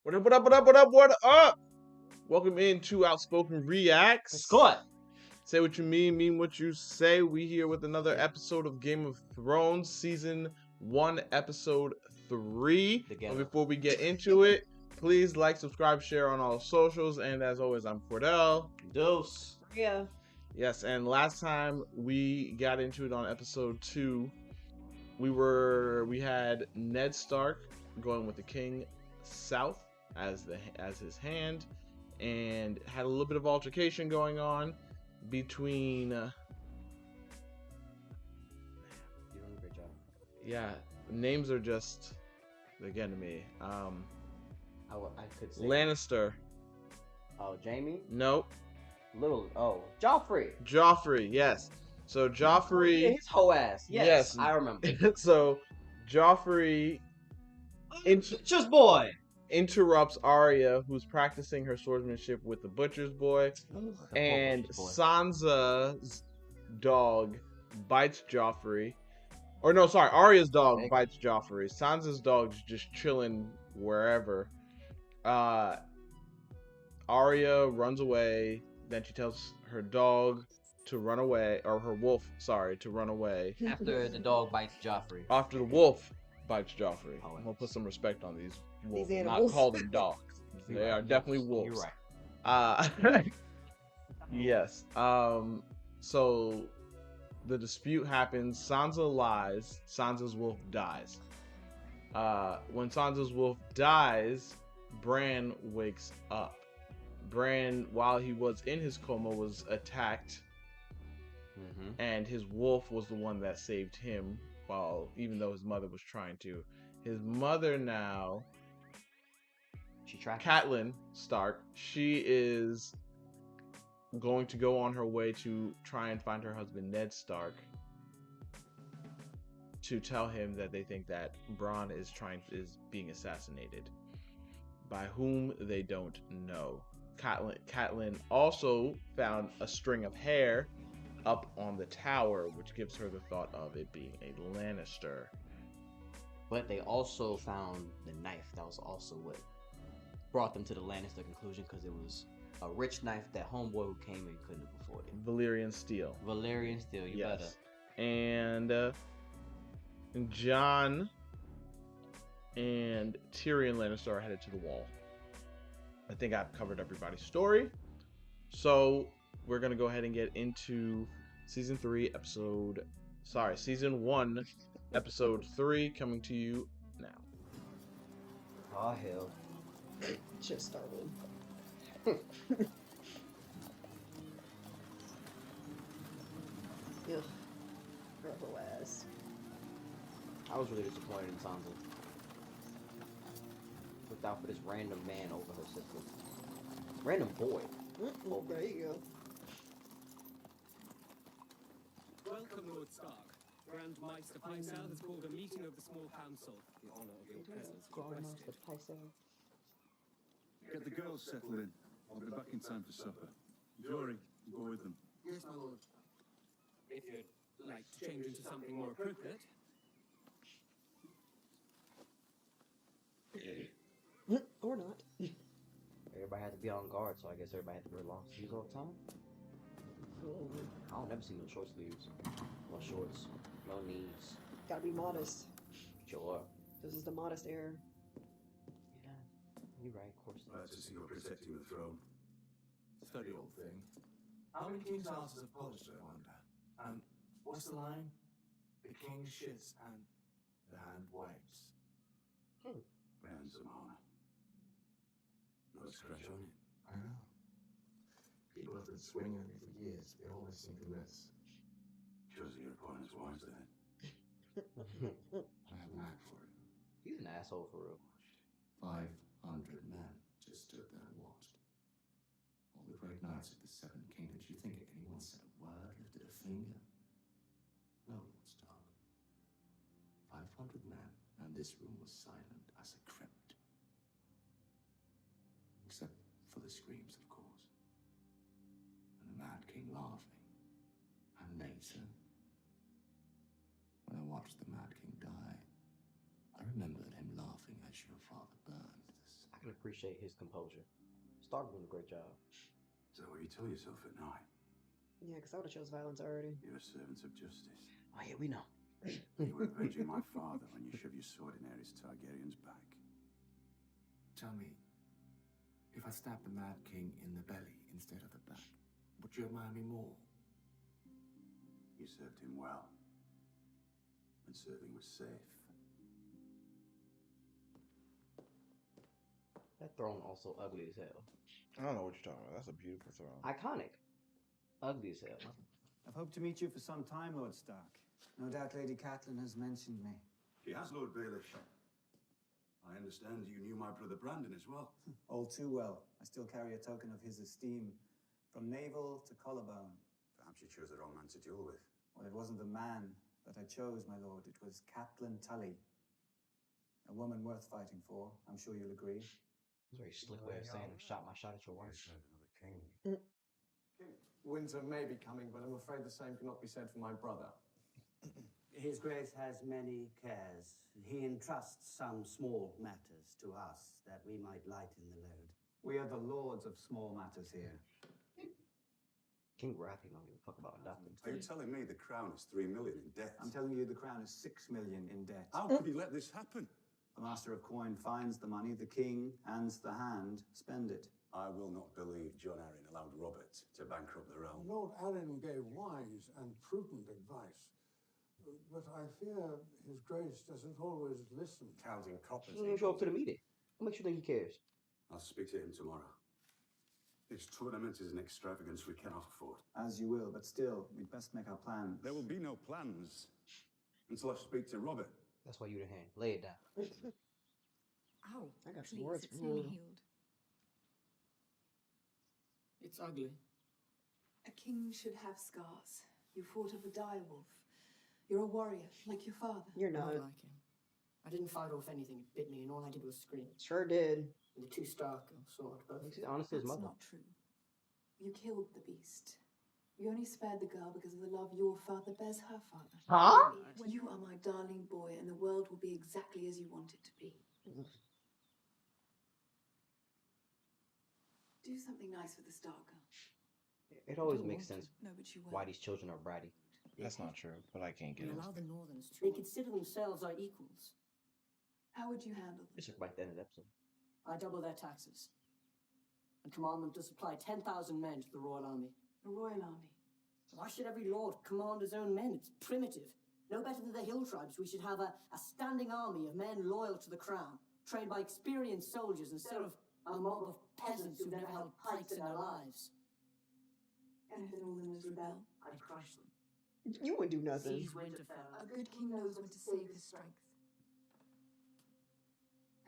What up, what up, what up, what up, what up? Welcome into OutspokenReax. Scott. Say what you mean what you say. We here with another episode of Game of Thrones, Season 1, Episode 3. But before we get into it, please like, subscribe, share on all socials. And as always, I'm Cordell. Dose. Yeah. Yes, and last time we got into it on Episode 2, we had Ned Stark going with the King South as his hand, and had a little bit of altercation going on between You're doing a great job. yeah, names are just, they're getting to me. I could say Lannister. Oh, Jamie. Nope. Joffrey. Yes. So Joffrey. Yeah, his whole ass. Yes. I remember. So Joffrey Just boy interrupts Arya, who's practicing her swordsmanship with the butcher's boy, and Sansa's dog bites Joffrey. Or no, sorry, Arya's dog bites Joffrey. Sansa's dog's just chilling wherever. Arya runs away. Then she tells her dog to run away, or her wolf, sorry, to run away. after the dog bites Joffrey. After the wolf bites Joffrey. Oh, I'm gonna put some respect on these wolves, These not animals. call them dogs. They are definitely wolves. You're right. Yes. So the dispute happens. Sansa lies. Sansa's wolf dies. When Sansa's wolf dies, Bran wakes up. Bran, while he was in his coma, was attacked, and his wolf was the one that saved him. Even though his mother was trying to. His mother now, Catelyn Stark, she is going to go on her way to try and find her husband Ned Stark to tell him that they think that Bronn is being assassinated. By whom they don't know. Catelyn also found a string of hair up on the tower, which gives her the thought of it being a Lannister. But they also found the knife. That was also what brought them to the Lannister conclusion, because it was a rich knife that homeboy who came in couldn't have afforded. Valyrian steel. You better. And Jon and Tyrion Lannister are headed to the Wall. I think I've covered everybody's story. So we're going to go ahead and get into Season 1, Episode 3, coming to you now. Oh, hell. Just started. Ugh. Rebel ass. I was really disappointed in Sansa. Looked out for this random man over her sister. Random boy. Oh, there you go. Welcome, Lord Stark. Grand Maester Pycelle has called a meeting of the small council in honor of your presence requested. Get the girls settled in. I'll be back in time for supper. Jory, go with them. Yes, my lord. If you'd like to change into something more appropriate. Or not. Everybody had to be on guard, so I guess everybody had to wear long sleeves all the time. I don't never see no short sleeves. No shorts. No knees. Gotta be modest. Sure. This is the modest era. Yeah. You're right, of course. Glad to see you're protecting the throne. Steady, old thing. How many king's asses have polished, I wonder? And what's the line? The king shits and the hand wipes. Handsome honor. Not a scratch on it. I know. People have been swinging at me for years. They always seem to miss. Shows your opponent's wise then. I have a knack for it. He's an asshole for real. 500 men just stood there and watched. All the great knights of the Seven Kingdoms. You think anyone said a word, lifted a finger? No, Lord Stark. 500 men, and this room was silent as a crypt. Except for the screams, of course. And the Mad King laughing. And later, when I watched the Mad King die, I remembered him laughing as your father burned. I I appreciate his composure. Stark doing a great job. So what you tell yourself at night? Yeah, because I would have chose violence already. You're a servant of justice. Oh yeah, we know. You were avenging my father when you shoved your sword in Daenerys Targaryen's back. Tell me, if I stabbed the Mad King in the belly instead of the back, would you admire me more? You served him well. When serving was safe. That throne also ugly as hell. I don't know what you're talking about. That's a beautiful throne. Iconic. Ugly as hell. I've hoped to meet you for some time, Lord Stark. No doubt Lady Catelyn has mentioned me. She has, Lord Baelish. I understand you knew my brother Brandon as well. All too well. I still carry a token of his esteem, from navel to collarbone. Perhaps you chose the wrong man to duel with. Well, it wasn't the man that I chose, my lord. It was Catelyn Tully. A woman worth fighting for, I'm sure you'll agree. It's a very slick way of saying I shot my shot at your wife. Another king. Winter may be coming, but I'm afraid the same cannot be said for my brother. His Grace has many cares. He entrusts some small matters to us that we might lighten the load. We are the lords of small matters here. King Wrathy don't give a fuck about nothing. Are you telling me the crown is 3 million in debt? I'm telling you, the crown is 6 million in debt. How could he let this happen? The Master of Coin finds the money, the king hands the hand, spend it. I will not believe John Arryn allowed Robert to bankrupt the realm. Lord Arryn gave wise and prudent advice, but I fear His Grace doesn't always listen. Counting coppers. He didn't even show up to the meeting. What makes you think he cares? I'll speak to him tomorrow. This tournament is an extravagance we cannot afford. As you will, but still, we'd best make our plans. There will be no plans until I speak to Robert. That's why you the hand. Lay it down. Ow, I got some Please, words it's for nearly you. healed. It's ugly. A king should have scars. You fought off a direwolf. You're a warrior, like your father. You're Not not. like him. I didn't fight off anything. It bit me, and all I did was scream. Sure did. And the two Stark saw it both. He's honest as his That's mother. not true. You killed the beast. You only spared the girl because of the love your father bears her father. Huh? You are my darling boy, and the world will be exactly as you want it to be. Do something nice for the Stark girl. It always don't makes want sense No, but you will. why these children are bratty. That's not true, but I can't We get it. allow the Northerns to. They consider themselves our equals. How would you handle It's them? just like the end of the episode. I double their taxes. And command them to supply 10,000 men to the Royal Army. The Royal Army. Why should every lord command his own men? It's primitive. No better than the hill tribes, we should have a standing army of men loyal to the crown, trained by experienced soldiers instead of a mob of peasants who've never held pikes in their lives. And if the Northerners rebel, I'd crush them. You wouldn't do nothing. Seize Winterfell. a good king knows when to save his strength.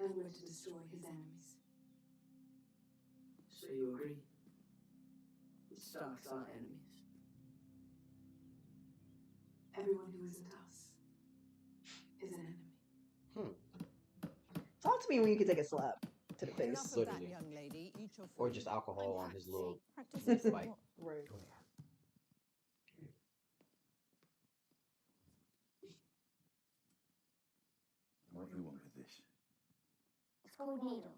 And when to destroy his enemies. So you agree? The Starks are enemies. Everyone who isn't us is an enemy. Talk to me when you can take a slap to the face. Enough of that, Literally. young lady. Eat your Or food. just alcohol on his little Practice bite. Right. What do you want with this? It's called Needle.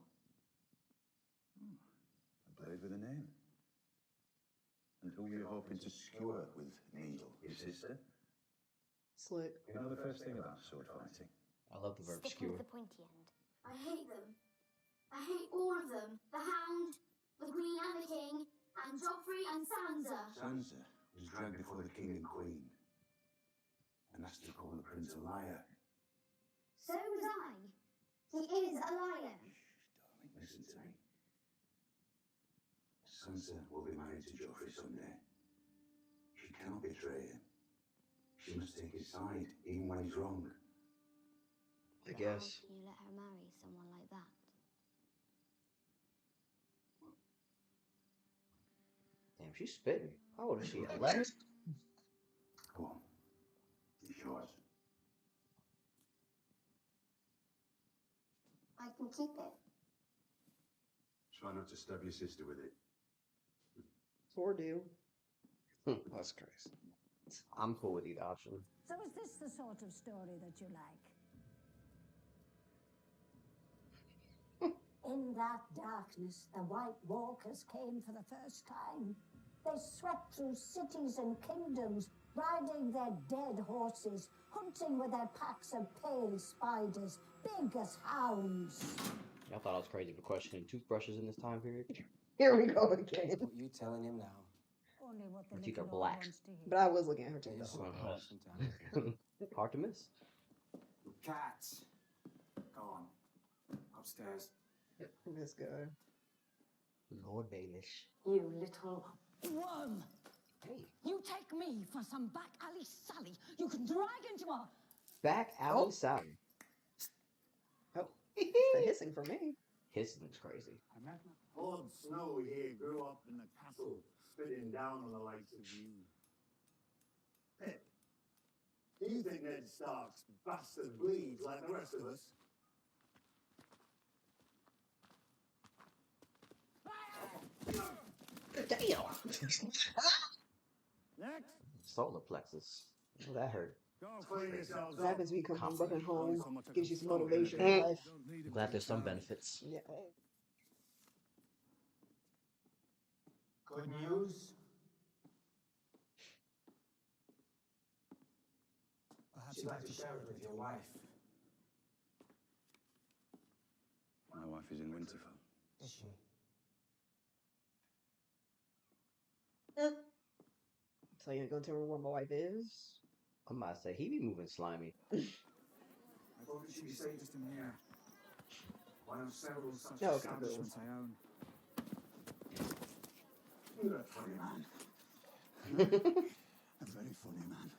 A blade with a name. And who are you hoping to skewer with Needle? Your sister? Slick. You know the first thing about sword fighting? I love the verb Stick skewer. with the pointy end. I hate them. I hate all of them. The Hound, the Queen and the King, and Joffrey and Sansa. Sansa was dragged before the king and queen and asked to call the prince a liar. So was I. He is a liar. Darling, listen to me. Sansa will be married to Joffrey someday. She cannot betray him. She must take his side, even when he's wrong. I guess. How can you let her marry someone like that? Damn, she's spitting. How old is she? 11? Go on. It's yours. I can keep it. Try not to stab your sister with it. Or do. That's crazy. I'm cool with either option. So is this the sort of story that you like? In that darkness, the White Walkers came for the first time. They swept through cities and kingdoms, riding their dead horses, hunting with their packs of pale spiders, big as hounds. Y'all thought I was crazy for questioning toothbrushes in this time period? Here we go again. What you telling him now? Only what the Her teeth are little black. wants to hear. But I was looking at her too, Yes, though. listen to anything. Hard to miss. Cats. Go on. Upstairs. This guy. Lord Baelish. You little worm. Hey. You take me for some back alley Sally. You can drag into a... Back alley Sally. Oh, the hissing for me. Hissing's crazy. Lord Snow here grew up in the castle, spitting down on the likes of you. Pip, do you think Ned Stark's bastard bleeds like the rest of us? Damn. Next. Solar plexus. Oh, that hurt. Go clean yourselves What happens when you come from broken home? So much I Gives can you some stomach motivation it. in life. I'm glad there's some benefits. Yeah. Good news? Perhaps you'd like to share it with your wife. My wife is in Winterfell. Is she? So you ain't gonna tell me where my wife is? I might say he be moving slimy. I thought it should be safest in here. One of several such No, okay, establishments I own. You're a funny man. A very funny man.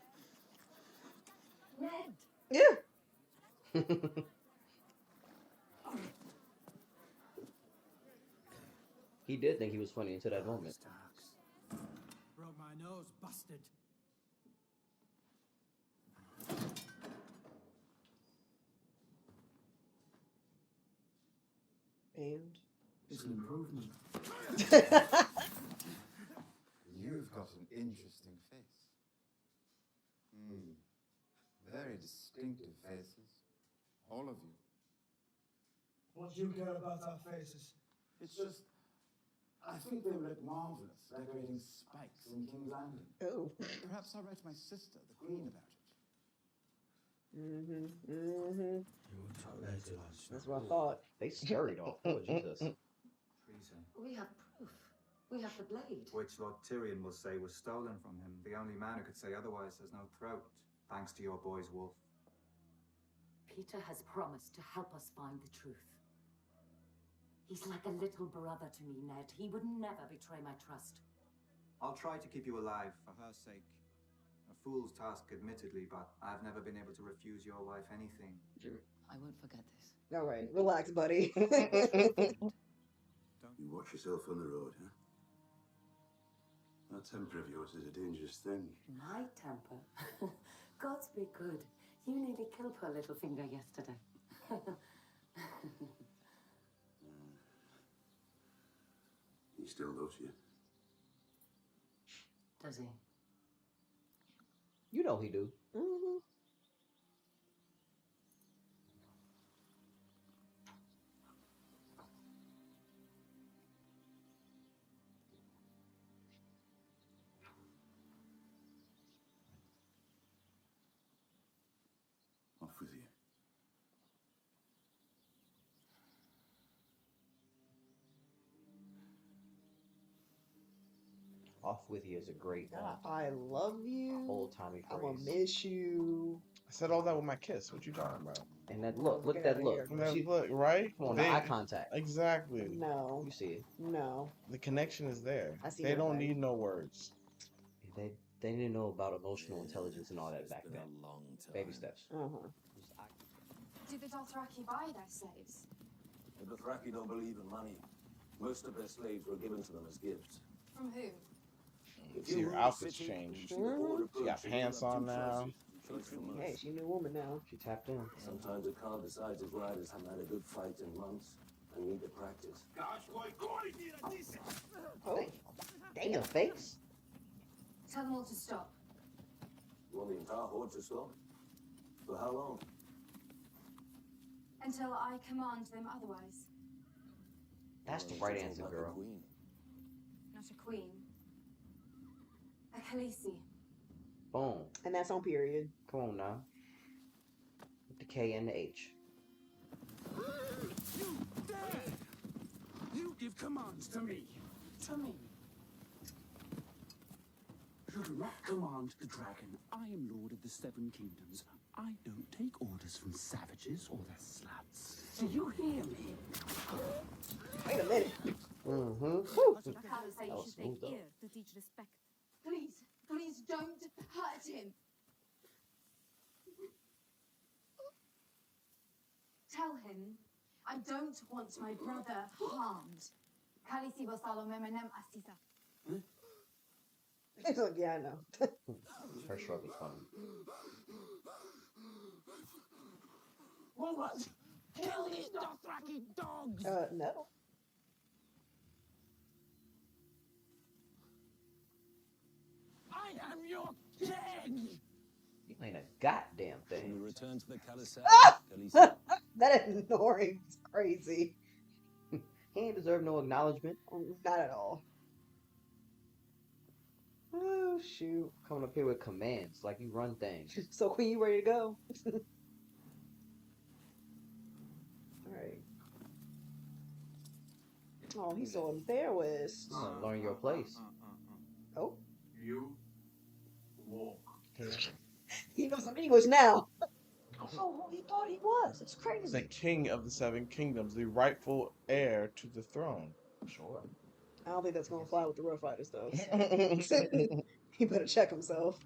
Ned! Yeah. He did think he was funny until that moment. Broke my nose, busted. And? It's an improvement. You've got an interesting face. Very distinctive faces. All of you. What do you care about our faces? It's just, I think they would look marvellous decorating spikes in King's Landing. Oh. Perhaps I'll write to my sister, the Queen, about it. That's what I thought. They scurried off. Oh, Jesus. Treason. We have proof. We have the blade. Which Lord Tyrion will say was stolen from him. The only man who could say otherwise has no throat, thanks to your boy's wolf. Peter has promised to help us find the truth. He's like a little brother to me, Ned. He would never betray my trust. I'll try to keep you alive for her sake. A fool's task, admittedly, but I've never been able to refuse your wife anything. I won't forget this. All right, relax, buddy. You watch yourself on the road, huh? That temper of yours is a dangerous thing. My temper? Gods be good. You nearly killed poor little finger yesterday. He still loves you. Does he? You know he do. Mm-hmm. Off with you. Off with you is a great one. I love you. Old timey I'm phrase. gonna miss you. I said all that with my kiss. What you talking about? And that look, look at that look. That She- look, right? Come on, They- eye contact. Exactly. No. You see it. No. The connection is there. I see They don't everything. need no words. They didn't know about emotional intelligence and all that back then. Baby steps. Uh-huh. Did the Dothraki buy their slaves? The Dothraki don't believe in money. Most of their slaves were given to them as gifts. From who? If See, you your rule outfit's the city, changed. you see the border She got approaching, pants you have on two now. choices. Choice from us. Hey, she's a new woman now. She tapped in. Sometimes a Khan decides his riders haven't had a good fight in months and need to practice. Oh. Damn, face. Tell them all to stop. You want the entire horde to stop? For how long? Until I command them otherwise. That's the right answer, girl. Not a queen. A Khaleesi. Boom. And that's on period. Come on now. With the K and the H. You dare! You give commands to me. To me. Should not command the dragon. I am Lord of the Seven Kingdoms. I don't take orders from savages or their sluts. Do you hear me? Wait a minute. Mm-hmm. The Khaleesi say you should take ear to teach respect. Please, please don't hurt him. Tell him I don't want my brother harmed. Khaleesi wasalo memenem asisa. He's like, yeah, I know. Her shrug is funny. What? Kill these Dothraki dogs! No. I am your king! You ain't a goddamn thing. We return to the Khaleesi. That ignoring is crazy. He ain't deserve no acknowledgement. Not at all. Oh, shoot. Coming up here with commands like you run things. So, Queen, you ready to go? Alright. Oh, he's so embarrassed. Learn your place. Oh. You walk. He knows some English now. Oh, he thought he was. It's crazy. The king of the Seven Kingdoms, the rightful heir to the throne. Sure. I don't think that's gonna fly with the Rough Riders, though. He better check himself.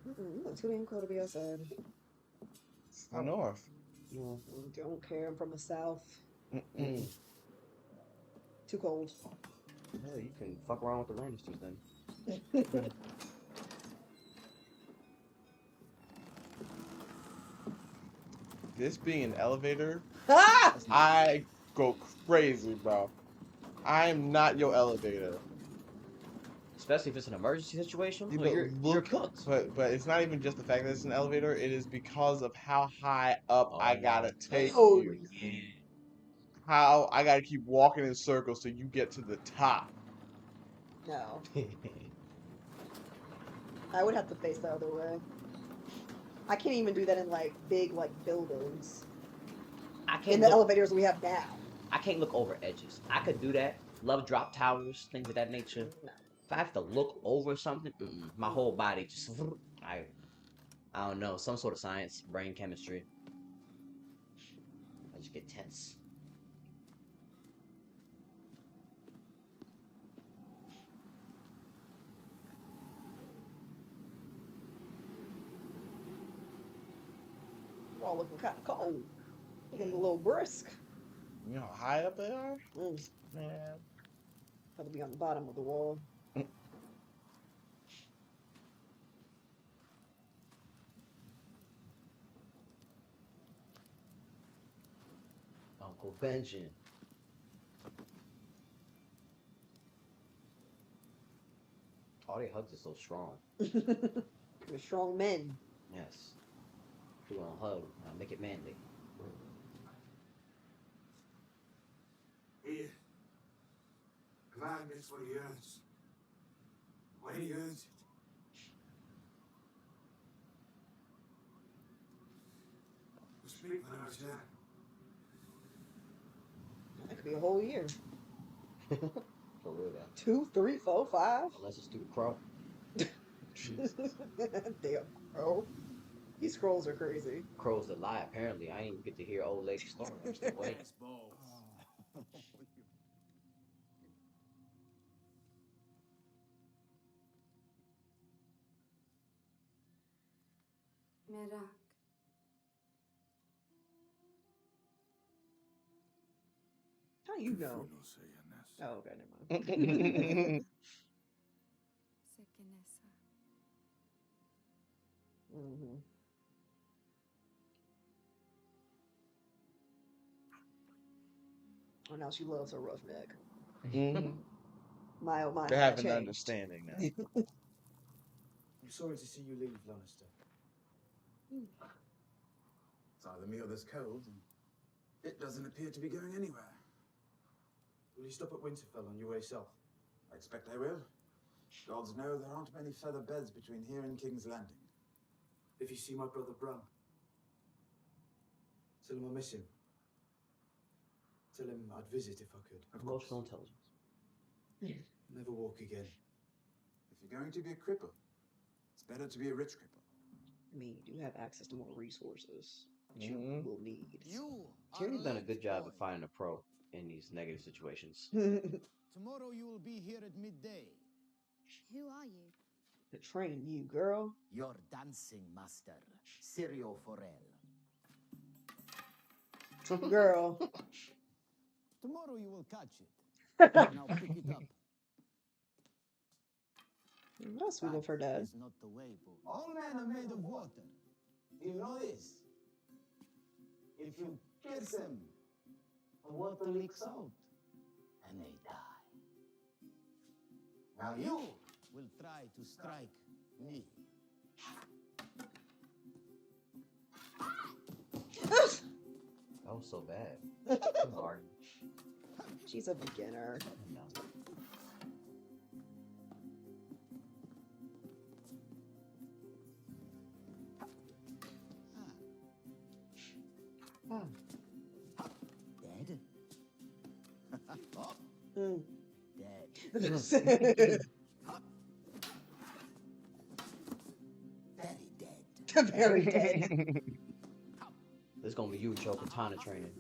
It's too damn cold to be outside. It's the north. Yeah. Don't care. I'm from the south. Mm-mm. Too cold. Hell, you can fuck around with the Lannisters then. This being an elevator, Ah! I go crazy, bro. I am not your elevator. Especially if it's an emergency situation. Yeah, Well, but you're cooked. But it's not even just the fact that it's an elevator. It is because of how high up I gotta take Oh, you. How I gotta keep walking in circles till you get to the top. No. I would have to face the other way. I can't even do that in like big like buildings. I can't In the look, elevators we have now. I can't look over edges. I could do that. Love drop towers, things of that nature. No. If I have to look over something, my whole body just I don't know, some sort of science, brain chemistry. I just get tense. We're all looking kind of cold. Getting a little brisk. You know how high up they are? Man. Have to be on the bottom of the wall. Uncle Benjamin. All their hugs are so strong. They're strong men. Yes. We're gonna hug. Make it manly. Here. The man gets what he earns. When he earns it. We'll speak when I return. That could be a whole year. For real, though. 2, 3, 4, 5. Unless it's stupid crow. Damn crow. These scrolls are crazy. Crows that lie, apparently. I ain't even get to hear old lady story. I'm still waiting. Merak. How you know? Oh, okay, never mind. Sekenesa. Mm-hmm. Oh, now she loves her roughneck. Mm-hmm. My oh my. They how have that an changed. understanding now. I'm sorry to see you leave, Lannister. It's either me or this cold. It doesn't appear to be going anywhere. Will you stop at Winterfell on your way south? I expect I will. Gods know there aren't many feather beds between here and King's Landing. If you see my brother Bran, tell him I miss him. Tell him I'd visit if I could. Emotional intelligence. Never walk again. If you're going to be a cripple, it's better to be a rich cripple. I mean, you do have access to more resources that you will need. Tyrion's done a good job of finding a pro in these negative situations. Tomorrow you will be here at midday. Who are you? To train you, girl. Your dancing master, Sirio Forel. Girl. Tomorrow you will catch it. Now pick it up. That's sweet of her dad. Is not the way, boy. All men are made of water. Do you know this? If you kiss them, the water leaks out, and they die. Now you will try to strike me. That was so bad. Hard. She's a beginner. Dead? Dead. Very dead. This is gonna be you with your katana training.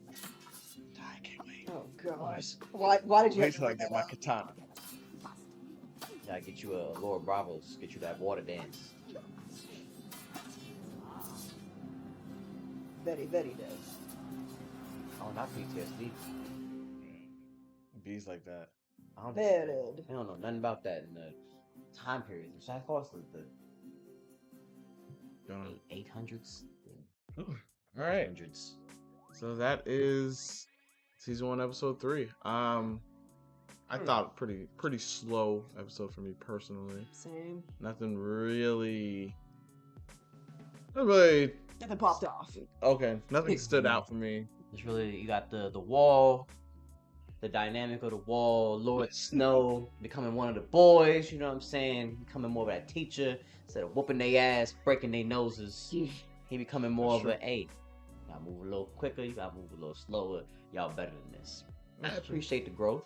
I can't wait. Oh gosh. Why did you Wait have till I get my katana. Gotta get you a Lord Bravos, get you that water dance. Very, very dead. Oh, not PTSD. Bees like that. I don't, Very think, I don't know nothing about that in the time period. Which I thought was the 800s. All right. 800s. So that is season 1, episode 3. I thought pretty slow episode for me personally. Same. Nothing really. Nothing popped off. Okay, nothing stood out for me. It's really, you got the wall, the dynamic of the wall, Lord Snow becoming one of the boys, you know what I'm saying? Becoming more of that teacher instead of whooping their ass, breaking their noses. He becoming more of a, hey, you gotta move a little quicker, you gotta move a little slower. Y'all better than this. I appreciate the growth.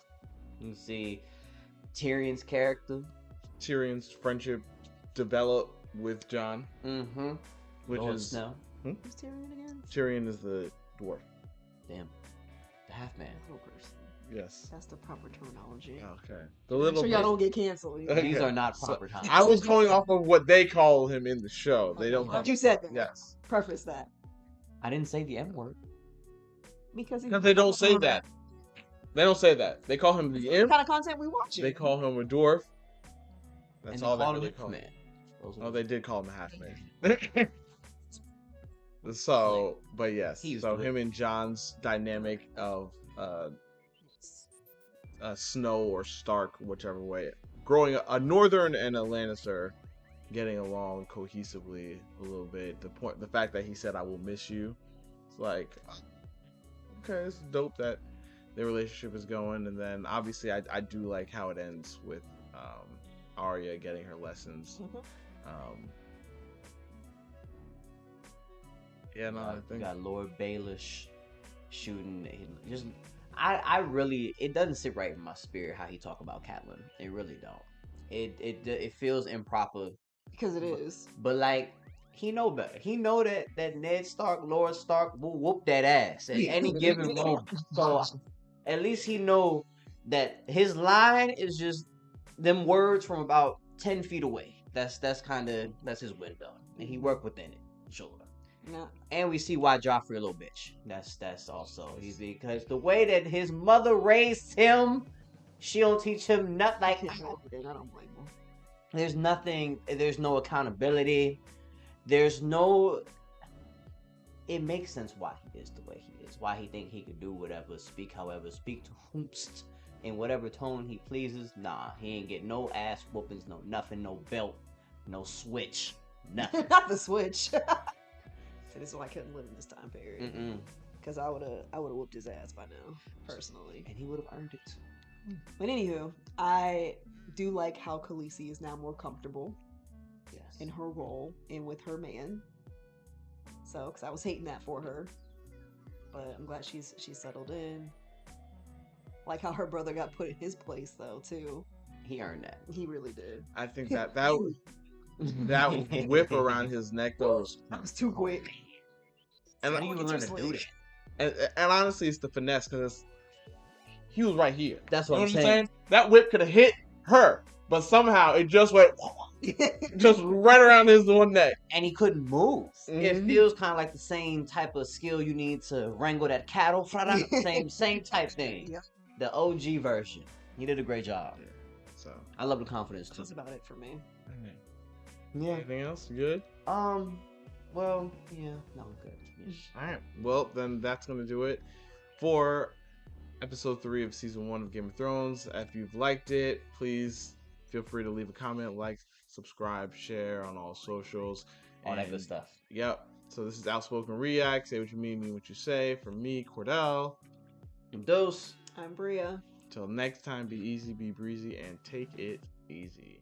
You can see Tyrion's character. Tyrion's friendship develop with Jon. Mm-hmm. Which Lord is Snow. Who's Tyrion again? Tyrion is the dwarf. Damn. The half man. Little person. Yes. That's the proper terminology. Okay. The little. Make sure y'all don't get canceled. Okay. These are not proper times. I was going off of what they call him in the show. They don't. But you said that. Yes. Preface that. I didn't say the M word. Because they don't say that. They don't say that. They call him the imp. What kind of content we watching? They call him a dwarf. That's And all they they call really him call him. man. Oh, they did call him a half man. So, but yes. So him and Jon's dynamic of Snow or Stark, whichever way, growing a Northern and a Lannister, getting along cohesively a little bit. The fact that he said, "I will miss you," it's like, okay, it's dope that their relationship is going. And then obviously, I do like how it ends with Arya getting her lessons. Yeah, no, I think you got Lord Baelish shooting. I really, it doesn't sit right in my spirit how he talk about Catelyn. It really don't. It feels improper because it is. But like, he know better. He know that Ned Stark, Lord Stark, will whoop that ass at any given moment. So at least he know that his line is just them words from about 10 feet away. That's his window, and he worked within it. Sure. No. And we see why Joffrey a little bitch. That's also he's because the way that his mother raised him, she don't teach him nothing. Like, I don't blame him. There's nothing. There's no accountability. There's no. It makes sense why he is the way he is. Why he think he could do whatever, speak however, speak to whomst in whatever tone he pleases. Nah, he ain't get no ass whoopings, no nothing, no belt, no switch, nothing. Not the switch. This is why I couldn't live in this time period. because I would have whooped his ass by now, personally. And he would have earned it. But anywho, I do like how Khaleesi is now more comfortable in her role and with her man. So, because I was hating that for her, but I'm glad she's settled in. Like how her brother got put in his place though too. He earned that. He really did. I think that whip around his neck though was too quick. And how do you learn to do that? And honestly, it's the finesse because he was right here. That's what you know I'm what saying. That whip could have hit her, but somehow it just went just right around his one neck, and he couldn't move. Mm-hmm. It feels kind of like the same type of skill you need to wrangle that cattle. Same type thing. Yep. The OG version. He did a great job. Yeah. So I love the confidence too. That's about it for me. Yeah. Anything else? Good? Well, yeah. No, I'm good. Yeah. All right. Well, then that's going to do it for episode 3 of season 1 of Game of Thrones. If you've liked it, please feel free to leave a comment, like, subscribe, share on all socials. All that good stuff. Yep. So this is OutspokenReax. Say what you mean what you say. From me, Cordell. I'm Dose. I'm Bria. Till next time, be easy, be breezy, and take it easy.